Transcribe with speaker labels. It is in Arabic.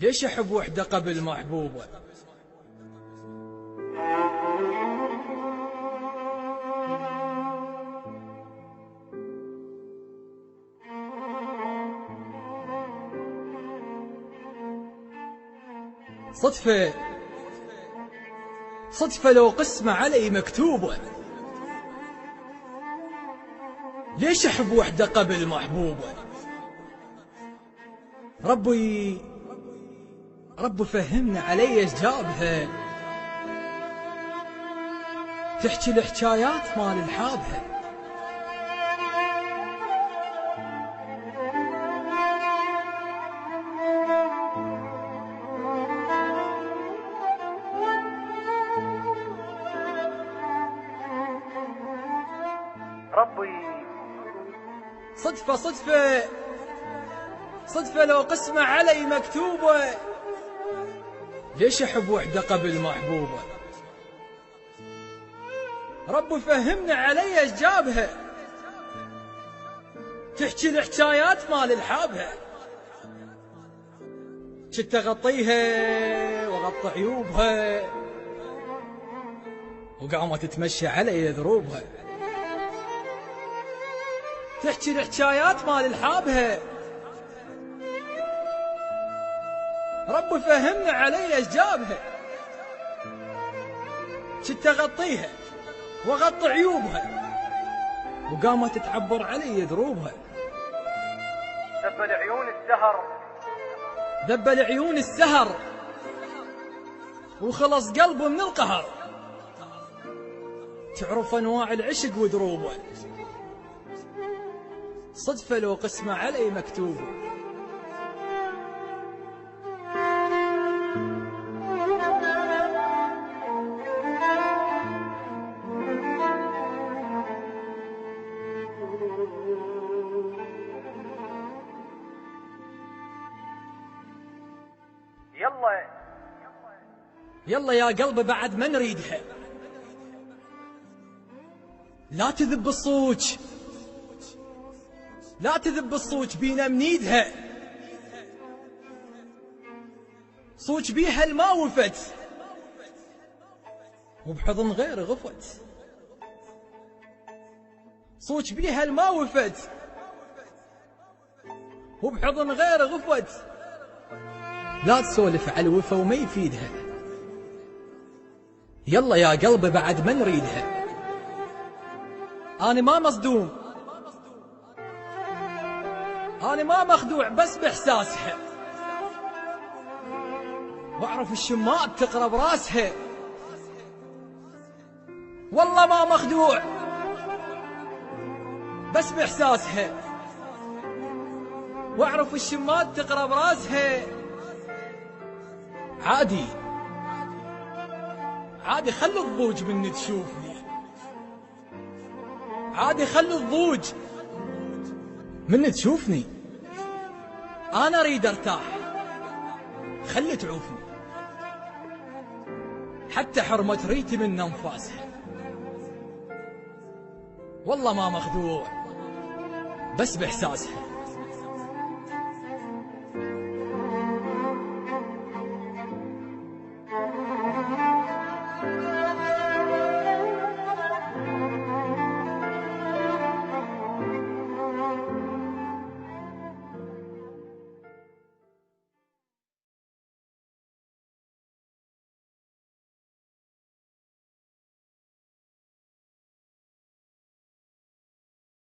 Speaker 1: ليش أحب وحدة قبل محبوبة؟ صدفة صدفة لو قسمة علي مكتوبة. ليش أحب وحدة قبل محبوبة؟ ربي فهمنا علي ايش جابها، تحكي الحكايات مال الحابها.
Speaker 2: ربي
Speaker 1: صدفة لو قسمة علي مكتوبة. ليش أحب وحدة قبل محبوبة؟ رب فهمنا علي ايش جابها، تحكي الحكايات مال الحابها. كنت أغطيها وأغطي عيوبها، وقامت تتمشى علي ذروبها. تحكي الحكايات مال الحابها. رب فهمنا علي ايش جابها، كنت أغطيها وأغطي عيوبها، وقامت تعبر علي ذروبها. ذب العيون السهر وخلص قلبه من القهر. تعرف أنواع العشق ودروبه. صدفة لو قسمة علي مكتوبة. يلا يا قلبي بعد ما نريدها، لا تذب الصوج، لا تذب الصوج بينا منيدها. صوج بيها الما وفت، وبحضن غير غفت. صوج بيها الما وفت، وبحضن غير غفت. لا تسولف على الوفا وما يفيدها. يلا يا قلبي بعد ما نريدها. أنا ما مصدوم، أنا ما مخدوع، بس بإحساسها. وأعرف الشماء تقرب راسها. والله ما مخدوع، بس بإحساسها. وأعرف الشماء تقرب راسها. عادي خلي الضوج من تشوفني. عادي خلي الضوج من تشوفني. أنا أريد أرتاح، خلي تعوفني. حتى حرمة ريتي من أنفاسها. والله ما مخدوع، بس بإحساسها.